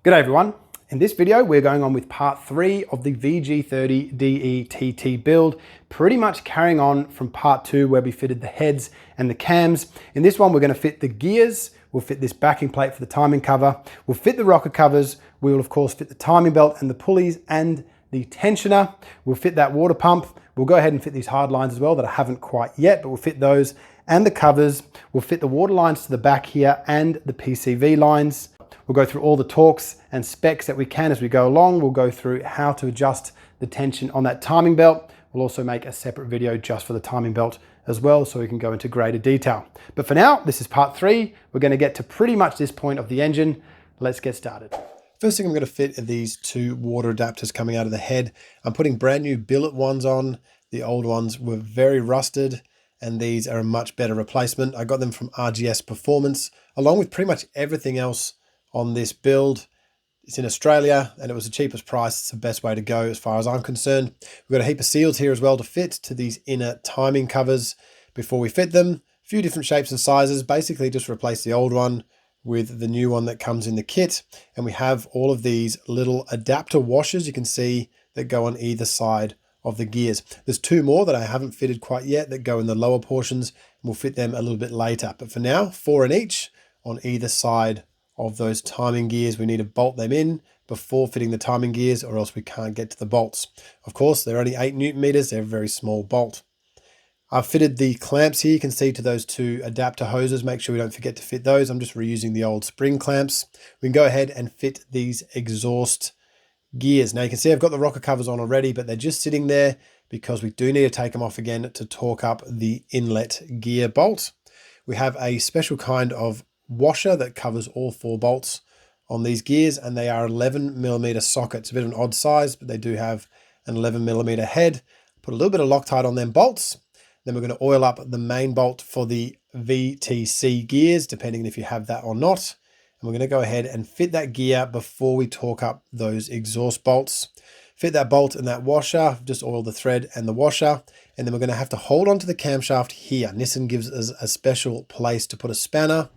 G'day everyone. In this video, we're going on with part 3 of the VG30DE TT build, pretty much carrying on from part 2 where we fitted the heads and the cams. In this one, we're going to fit the gears, we'll fit this backing plate for the timing cover, we'll fit the rocker covers, we will of course fit the timing belt and the pulleys and the tensioner, we'll fit that water pump, we'll go ahead and fit these hard lines as well that I haven't quite yet, but we'll fit those and the covers, we'll fit the water lines to the back here and the PCV lines. We'll go through all the torques and specs that we can as we go along. We'll go through how to adjust the tension on that timing belt. We'll also make a separate video just for the timing belt as well, so we can go into greater detail. But for now, this is part 3. We're going to get to pretty much this point of the engine. Let's get started. First thing I'm going to fit are these two water adapters coming out of the head. I'm putting brand new billet ones on. The old ones were very rusted, and these are a much better replacement. I got them from RGS Performance, along with pretty much everything else on this build. It's in Australia and it was the cheapest price. It's the best way to go as far as I'm concerned. We've got a heap of seals here as well to fit to these inner timing covers before we fit them. A few different shapes and sizes, basically just replace the old one with the new one that comes in the kit. And we have all of these little adapter washers you can see that go on either side of the gears. There's two more that I haven't fitted quite yet that go in the lower portions, and we'll fit them a little bit later. But for now, 4 in each on either side of those timing gears. We need to bolt them in before fitting the timing gears, or else we can't get to the bolts. Of course, they're only 8 Newton meters. They're a very small bolt. I've fitted the clamps here. You can see to those two adapter hoses. Make sure we don't forget to fit those. I'm just reusing the old spring clamps. We can go ahead and fit these exhaust gears. Now you can see I've got the rocker covers on already, but they're just sitting there because we do need to take them off again to torque up the inlet gear bolt. We have a special kind of washer that covers all 4 bolts on these gears, and they are 11mm sockets. A bit of an odd size, but they do have an 11mm head. Put a little bit of Loctite on them bolts. Then we're going to oil up the main bolt for the VTC gears, depending if you have that or not. And we're going to go ahead and fit that gear before we torque up those exhaust bolts. Fit that bolt and that washer, just oil the thread and the washer. And then we're going to have to hold onto the camshaft here. Nissan gives us a special place to put a spanner,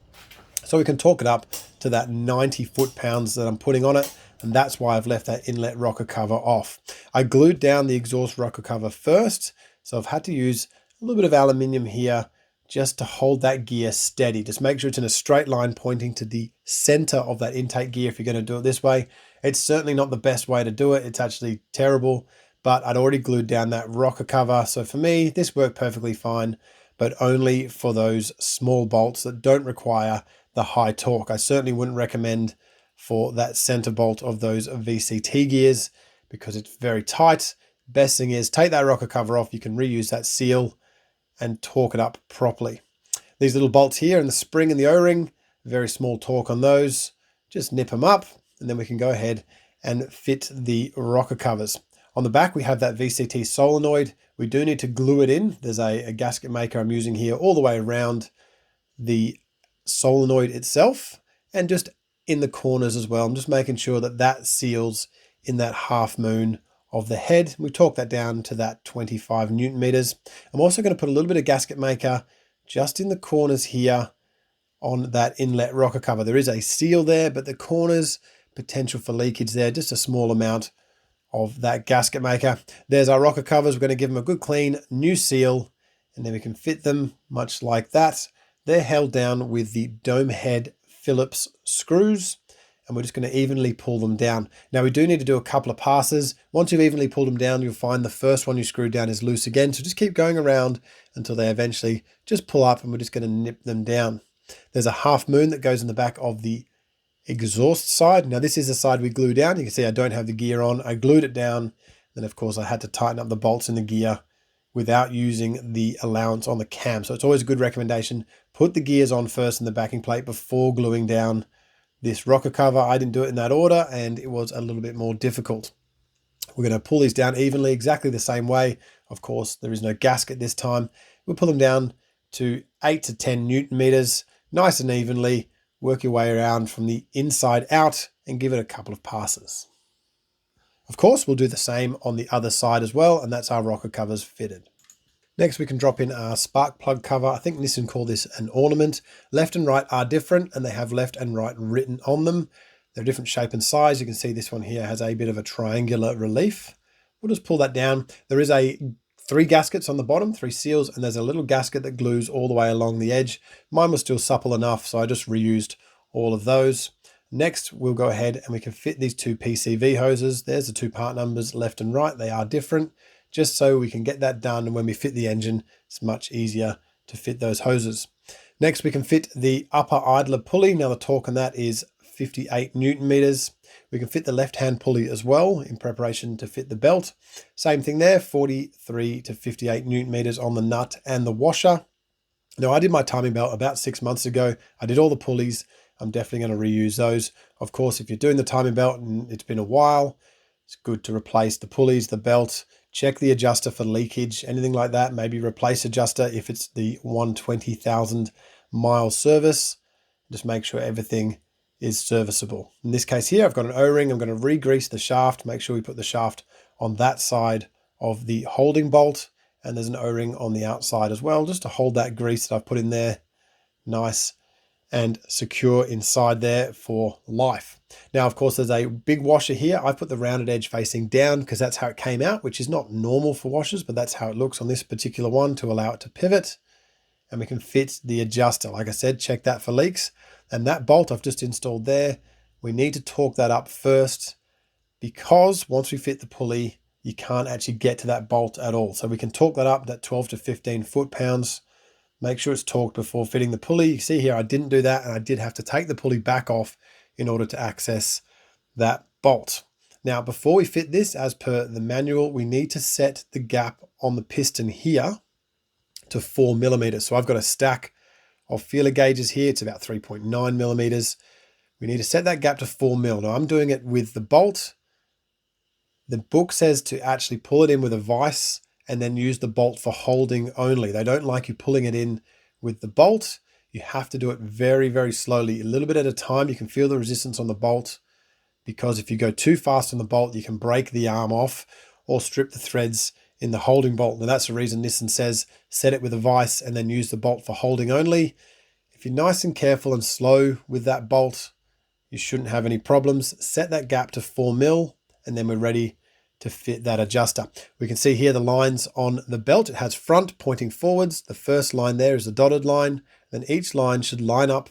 so we can torque it up to that 90 foot-pounds that I'm putting on it. And that's why I've left that inlet rocker cover off. I glued down the exhaust rocker cover first, so I've had to use a little bit of aluminium here just to hold that gear steady. Just make sure it's in a straight line pointing to the center of that intake gear if you're going to do it this way. It's certainly not the best way to do it. It's actually terrible, but I'd already glued down that rocker cover. So for me, this worked perfectly fine, but only for those small bolts that don't require the high torque. I certainly wouldn't recommend for that center bolt of those VCT gears because it's very tight. Best thing is take that rocker cover off. You can reuse that seal and torque it up properly. These little bolts here and the spring and the O-ring, very small torque on those. Just nip them up and then we can go ahead and fit the rocker covers. On the back, we have that VCT solenoid. We do need to glue it in. There's a gasket maker I'm using here all the way around the solenoid itself and just in the corners as well. I'm just making sure that that seals in that half moon of the head. We torque that down to that 25 Newton meters. I'm also going to put a little bit of gasket maker just in the corners here on that inlet rocker cover. There is a seal there, but the corners, potential for leakage there, just a small amount of that gasket maker. There's our rocker covers. We're going to give them a good clean new seal, and then we can fit them much like that. They're held down with the dome head Phillips screws, and we're just going to evenly pull them down. Now we do need to do a couple of passes. Once you've evenly pulled them down, you'll find the first one you screwed down is loose again. So just keep going around until they eventually just pull up, and we're just going to nip them down. There's a half moon that goes in the back of the exhaust side. Now this is the side we glue down. You can see I don't have the gear on. I glued it down. Then of course I had to tighten up the bolts in the gear without using the allowance on the cam. So it's always a good recommendation. Put the gears on first in the backing plate before gluing down this rocker cover. I didn't do it in that order and it was a little bit more difficult. We're going to pull these down evenly, exactly the same way. Of course, there is no gasket this time. We'll pull them down to 8 to 10 Newton meters, nice and evenly. Work your way around from the inside out and give it a couple of passes. Of course, we'll do the same on the other side as well, and that's our rocker covers fitted. Next, we can drop in our spark plug cover. I think Nissan call this an ornament. Left and right are different, and they have left and right written on them. They're different shape and size. You can see this one here has a bit of a triangular relief. We'll just pull that down. There is 3 gaskets on the bottom, 3 seals, and there's a little gasket that glues all the way along the edge. Mine was still supple enough, so I just reused all of those. Next, we'll go ahead and we can fit these 2 PCV hoses. There's the 2 part numbers left and right. They are different, just so we can get that done. And when we fit the engine, it's much easier to fit those hoses. Next, we can fit the upper idler pulley. Now the torque on that is 58 Newton meters. We can fit the left-hand pulley as well in preparation to fit the belt. Same thing there, 43 to 58 Newton meters on the nut and the washer. Now I did my timing belt about 6 months ago. I did all the pulleys. I'm definitely going to reuse those. Of course, if you're doing the timing belt and it's been a while, it's good to replace the pulleys, the belt, check the adjuster for leakage, anything like that. Maybe replace adjuster if it's the 120,000 mile service. Just make sure everything is serviceable. In this case here, I've got an O-ring. I'm going to re-grease the shaft, make sure we put the shaft on that side of the holding bolt. And there's an O-ring on the outside as well, just to hold that grease that I've put in there nice and secure inside there for life. Now, of course, there's a big washer here. I've put the rounded edge facing down because that's how it came out, which is not normal for washers, but that's how it looks on this particular one to allow it to pivot. And we can fit the adjuster. Like I said, check that for leaks. And that bolt I've just installed there, we need to torque that up first, because once we fit the pulley, you can't actually get to that bolt at all. So we can torque that up, that 12 to 15 foot-pounds. Make sure it's torqued before fitting the pulley. You see here, I didn't do that, and I did have to take the pulley back off in order to access that bolt. Now, before we fit this, as per the manual, we need to set the gap on the piston here to 4 millimeters. So I've got a stack of feeler gauges here. It's about 3.9 millimeters. We need to set that gap to 4 mil. Now I'm doing it with the bolt. The book says to actually pull it in with a vise and then use the bolt for holding only. They don't like you pulling it in with the bolt. You have to do it very, very slowly, a little bit at a time. You can feel the resistance on the bolt, because if you go too fast on the bolt, you can break the arm off or strip the threads in the holding bolt. Now that's the reason Nissan says set it with a vise and then use the bolt for holding only. If you're nice and careful and slow with that bolt, you shouldn't have any problems. Set that gap to 4 mil and then we're ready to fit that adjuster. We can see here the lines on the belt. It has front pointing forwards. The first line there is a dotted line. Then each line should line up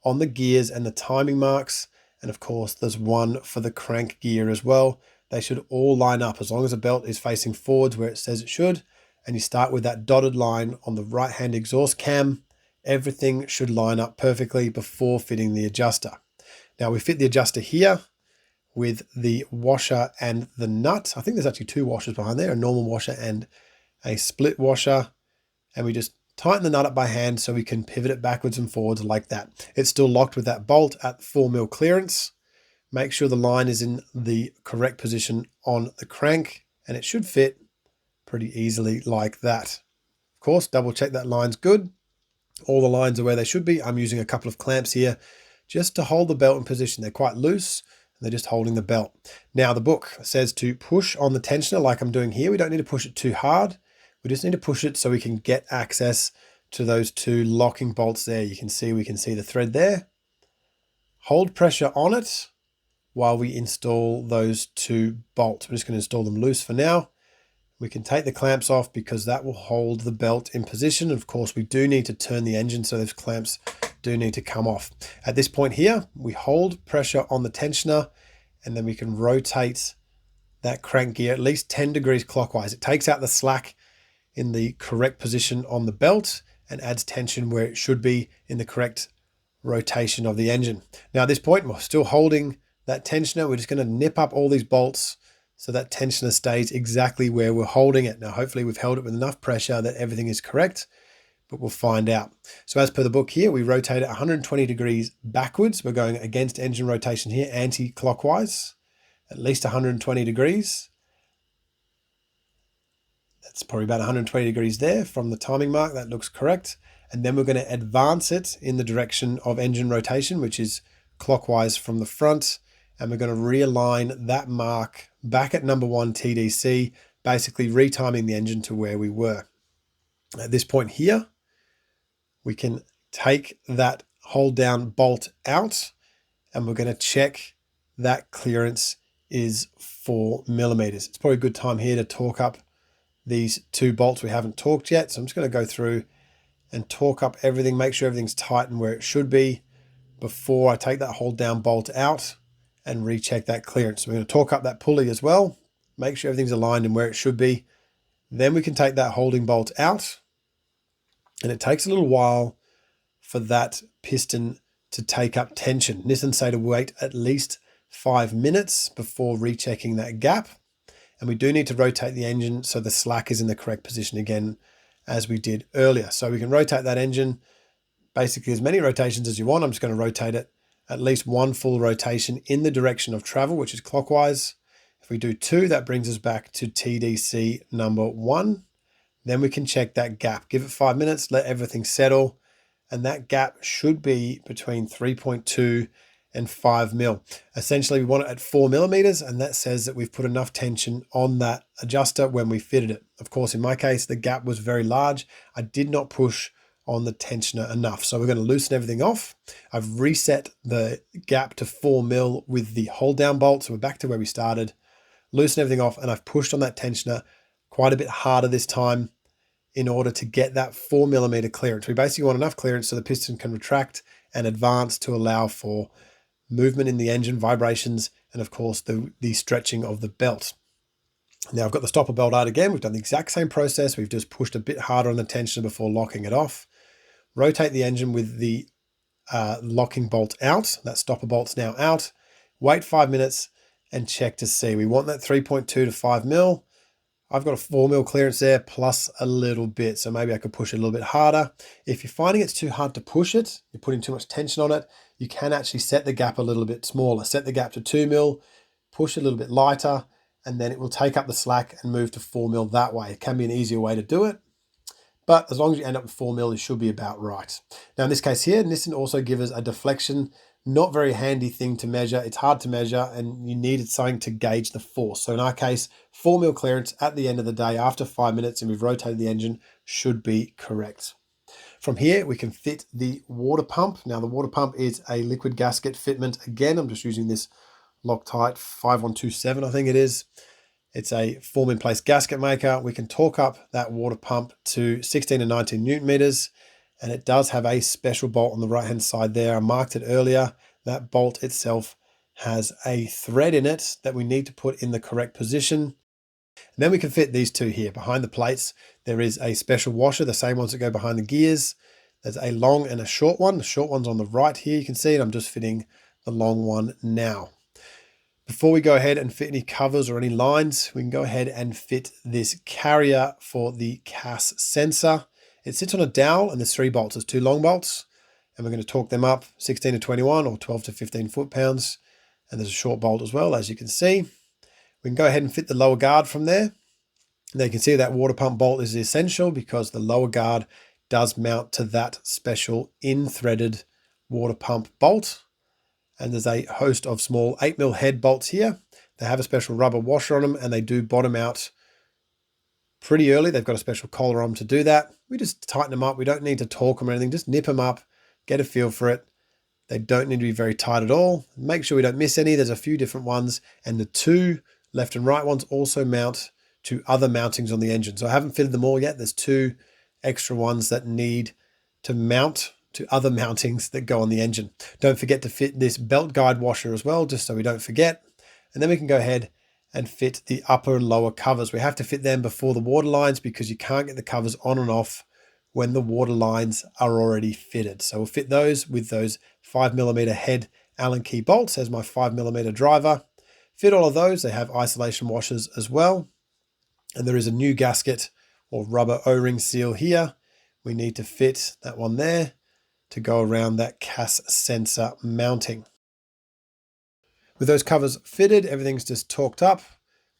on the gears and the timing marks. And of course, there's one for the crank gear as well. They should all line up as long as the belt is facing forwards where it says it should. And you start with that dotted line on the right-hand exhaust cam. Everything should line up perfectly before fitting the adjuster. Now we fit the adjuster here with the washer and the nut. I think there's actually 2 washers behind there, a normal washer and a split washer. And we just tighten the nut up by hand so we can pivot it backwards and forwards like that. It's still locked with that bolt at 4 mil clearance. Make sure the line is in the correct position on the crank and it should fit pretty easily like that. Of course, double check that line's good. All the lines are where they should be. I'm using a couple of clamps here just to hold the belt in position. They're quite loose and they're just holding the belt. Now the book says to push on the tensioner like I'm doing here. We don't need to push it too hard. We just need to push it so we can get access to those 2 locking bolts there. You can see, we can see the thread there. Hold pressure on it while we install those 2 bolts. We're just going to install them loose for now. We can take the clamps off because that will hold the belt in position. Of course, we do need to turn the engine, so those clamps do need to come off. At this point here, we hold pressure on the tensioner and then we can rotate that crank gear at least 10 degrees clockwise. It takes out the slack in the correct position on the belt and adds tension where it should be in the correct rotation of the engine. Now at this point, we're still holding that tensioner. We're just going to nip up all these bolts so that tensioner stays exactly where we're holding it. Now, hopefully we've held it with enough pressure that everything is correct, but we'll find out. So as per the book here, we rotate it 120 degrees backwards. We're going against engine rotation here, anti-clockwise, at least 120 degrees. That's probably about 120 degrees there from the timing mark. That looks correct. And then we're going to advance it in the direction of engine rotation, which is clockwise from the front. And we're going to realign that mark back at number 1 TDC, basically retiming the engine to where we were. At this point here, we can take that hold down bolt out and we're going to check that clearance is 4 millimeters. It's probably a good time here to torque up these two bolts we haven't torqued yet. So I'm just going to go through and torque up everything, make sure everything's tight and where it should be before I take that hold down bolt out and recheck that clearance. So we're going to torque up that pulley as well, make sure everything's aligned and where it should be. Then we can take that holding bolt out, and it takes a little while for that piston to take up tension. Nissan say to wait at least 5 minutes before rechecking that gap. And we do need to rotate the engine so the slack is in the correct position again, as we did earlier. So we can rotate that engine basically as many rotations as you want. I'm just going to rotate it at least one full rotation in the direction of travel, which is clockwise. If we do 2, that brings us back to TDC number 1. Then we can check that gap. Give it 5 minutes, let everything settle. And that gap should be between 3.2 and 5 mil. Essentially, we want it at 4 millimeters, and that says that we've put enough tension on that adjuster when we fitted it. Of course, in my case, the gap was very large. I did not push on the tensioner enough. So we're going to loosen everything off. I've reset the gap to 4 mil with the hold down bolt. So we're back to where we started. Loosen everything off, and I've pushed on that tensioner quite a bit harder this time in order to get that 4 millimeter clearance. We basically want enough clearance so the piston can retract and advance to allow for movement in the engine, vibrations, and of course the stretching of the belt. Now I've got the stopper belt out again. We've done the exact same process. We've just pushed a bit harder on the tensioner before locking it off. Rotate the engine with the locking bolt out. That stopper bolt's now out. Wait 5 minutes and check to see. We want that 3.2 to 5 mil. I've got a 4 mil clearance there plus a little bit. So maybe I could push it a little bit harder. If you're finding it's too hard to push it, you're putting too much tension on it, you can actually set the gap a little bit smaller. Set the gap to 2 mil, push a little bit lighter, and then it will take up the slack and move to 4 mil that way. It can be an easier way to do it. But as long as you end up with 4 mil, it should be about right. Now in this case here, Nissan also gives us a deflection. Not very handy thing to measure. It's hard to measure and you needed something to gauge the force. So in our case, 4 mil clearance at the end of the day after 5 minutes and we've rotated the engine should be correct. From here, we can fit the water pump. Now the water pump is a liquid gasket fitment. Again, I'm just using this Loctite 5127, I think it is. It's a form in place gasket maker. We can torque up that water pump to 16 and 19 Newton meters. And it does have a special bolt on the right hand side there. I marked it earlier. That bolt itself has a thread in it that we need to put in the correct position. And then we can fit these two here. Behind the plates, there is a special washer, the same ones that go behind the gears. There's a long and a short one. The short one's on the right here. You can see it. I'm just fitting the long one now. Before we go ahead and fit any covers or any lines, we can go ahead and fit this carrier for the CAS sensor. It sits on a dowel and there's 3 bolts. There's 2 long bolts and we're going to torque them up 16 to 21 or 12 to 15 foot-pounds. And there's a short bolt as well, as you can see. We can go ahead and fit the lower guard from there. Now you can see that water pump bolt is essential because the lower guard does mount to that special in-threaded water pump bolt. And there's a host of small 8 mil head bolts here. They have a special rubber washer on them and they do bottom out pretty early. They've got a special collar on to do that. We just tighten them up. We don't need to torque them or anything. Just nip them up, get a feel for it. They don't need to be very tight at all. Make sure we don't miss any. There's a few different ones. And the 2 left and right ones also mount to other mountings on the engine. So I haven't fitted them all yet. There's 2 extra ones that need to mount to other mountings that go on the engine. Don't forget to fit this belt guide washer as well, just so we don't forget. And then we can go ahead and fit the upper and lower covers. We have to fit them before the water lines because you can't get the covers on and off when the water lines are already fitted. So we'll fit those with those 5 millimeter head Allen key bolts as my 5 millimeter driver. Fit all of those. They have isolation washers as well. And there is a new gasket or rubber O-ring seal here. We need to fit that one there to go around that CAS sensor mounting. With those covers fitted, everything's just torqued up.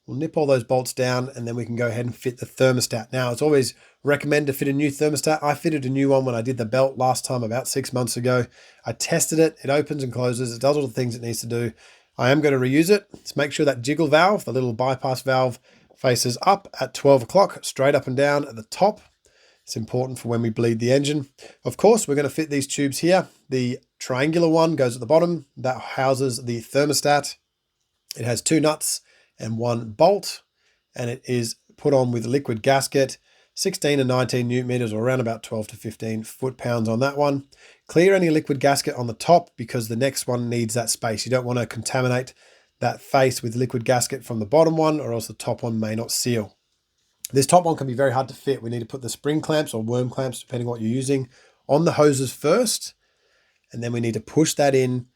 We'll nip all those bolts down and then we can go ahead and fit the thermostat. Now, it's always recommended to fit a new thermostat. I fitted a new one when I did the belt last time about 6 months ago. I tested it. It opens and closes. It does all the things it needs to do. I am going to reuse it. Let's make sure that jiggle valve, the little bypass valve, faces up at 12 o'clock, straight up and down at the top. It's important for when we bleed the engine. Of course, we're going to fit these tubes here. The triangular one goes at the bottom. That houses the thermostat. It has 2 nuts and 1 bolt, and it is put on with liquid gasket, 16 and 19 newton meters, or around about 12 to 15 foot-pounds on that one. Clear any liquid gasket on the top because the next one needs that space. You don't want to contaminate that face with liquid gasket from the bottom one, or else the top one may not seal. This top one can be very hard to fit. We need to put the spring clamps or worm clamps, depending on what you're using, on the hoses first, and then we need to push that in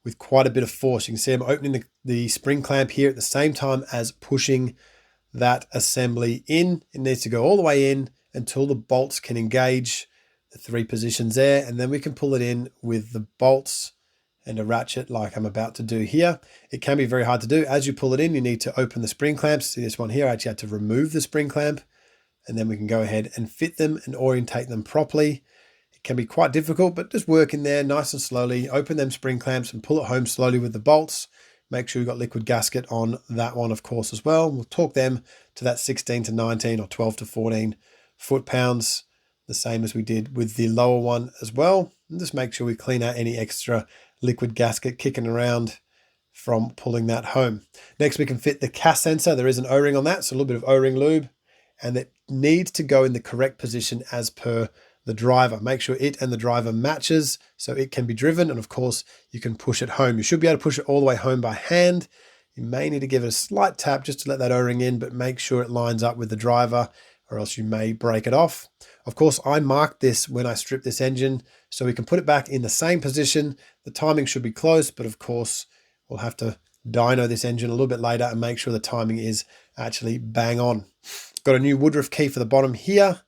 with quite a bit of force. You can see I'm opening the spring clamp here at the same time as pushing that assembly in. It needs to go all the way in until the bolts can engage the 3 positions there, and then we can pull it in with the bolts and a ratchet like I'm about to do here. It can be very hard to do. As you pull it in, you need to open the spring clamps. See this one here, I actually had to remove the spring clamp, and then we can go ahead and fit them and orientate them properly. It can be quite difficult, but just work in there nice and slowly. Open them spring clamps and pull it home slowly with the bolts. Make sure you've got liquid gasket on that one, of course, as well. We'll torque them to that 16 to 19 or 12 to 14 foot-pounds, the same as we did with the lower one as well. And just make sure we clean out any extra liquid gasket kicking around from pulling that home. Next, we can fit the CAS sensor. There is an O-ring on that, so a little bit of O-ring lube, and it needs to go in the correct position as per the driver. Make sure it and the driver matches so it can be driven, and of course you can push it home. You should be able to push it all the way home by hand. You may need to give it a slight tap just to let that O-ring in, but make sure it lines up with the driver or else you may break it off. Of course, I marked this when I stripped this engine so we can put it back in the same position. The timing should be close, but of course we'll have to dyno this engine a little bit later and make sure the timing is actually bang on. Got a new Woodruff key for the bottom here.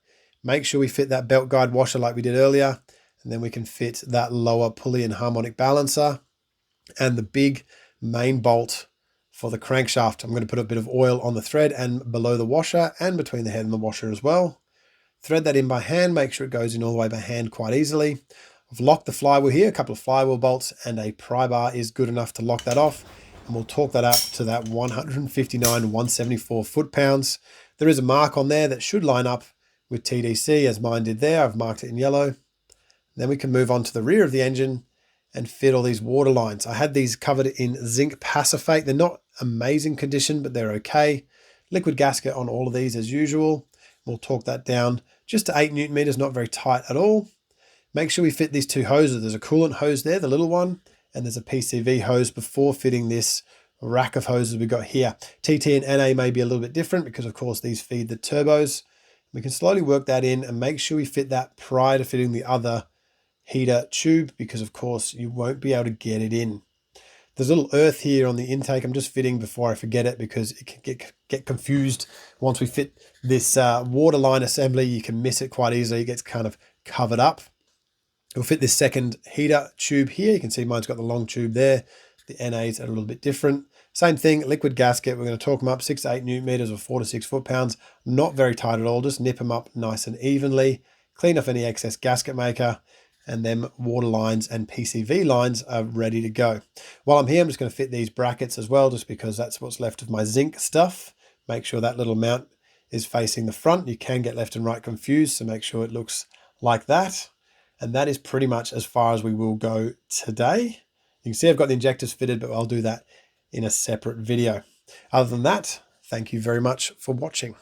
Make sure we fit that belt guide washer like we did earlier, and then we can fit that lower pulley and harmonic balancer and the big main bolt for the crankshaft. I'm going to put a bit of oil on the thread and below the washer and between the head and the washer as well. Thread that in by hand, make sure it goes in all the way by hand quite easily. I've locked the flywheel here, a couple of flywheel bolts and a pry bar is good enough to lock that off, and we'll torque that up to that 159, 174 foot-pounds. There is a mark on there that should line up with TDC as mine did there. I've marked it in yellow. Then we can move on to the rear of the engine and fit all these water lines. I had these covered in zinc Pacific. They're not amazing condition, but they're okay. Liquid gasket on all of these as usual. We'll torque that down just to 8 newton meters, not very tight at all. Make sure we fit these 2 hoses. There's a coolant hose there, the little one, and there's a PCV hose before fitting this rack of hoses we've got here. TT and NA may be a little bit different because of course these feed the turbos. We can slowly work that in and make sure we fit that prior to fitting the other heater tube, because of course you won't be able to get it in. There's a little earth here on the intake. I'm just fitting before I forget it because it can get confused. Once we fit this water line assembly, you can miss it quite easily. It gets kind of covered up. We'll fit this second heater tube here. You can see mine's got the long tube there. The NAs are a little bit different. Same thing, liquid gasket. We're going to torque them up 6 to 8 newton meters or 4 to 6 foot-pounds. Not very tight at all. Just nip them up nice and evenly. Clean off any excess gasket maker, and then water lines and PCV lines are ready to go. While I'm here, I'm just going to fit these brackets as well, just because that's what's left of my zinc stuff. Make sure that little mount is facing the front. You can get left and right confused, so make sure it looks like that. And that is pretty much as far as we will go today. You can see I've got the injectors fitted, but I'll do that in a separate video. Other than that, thank you very much for watching.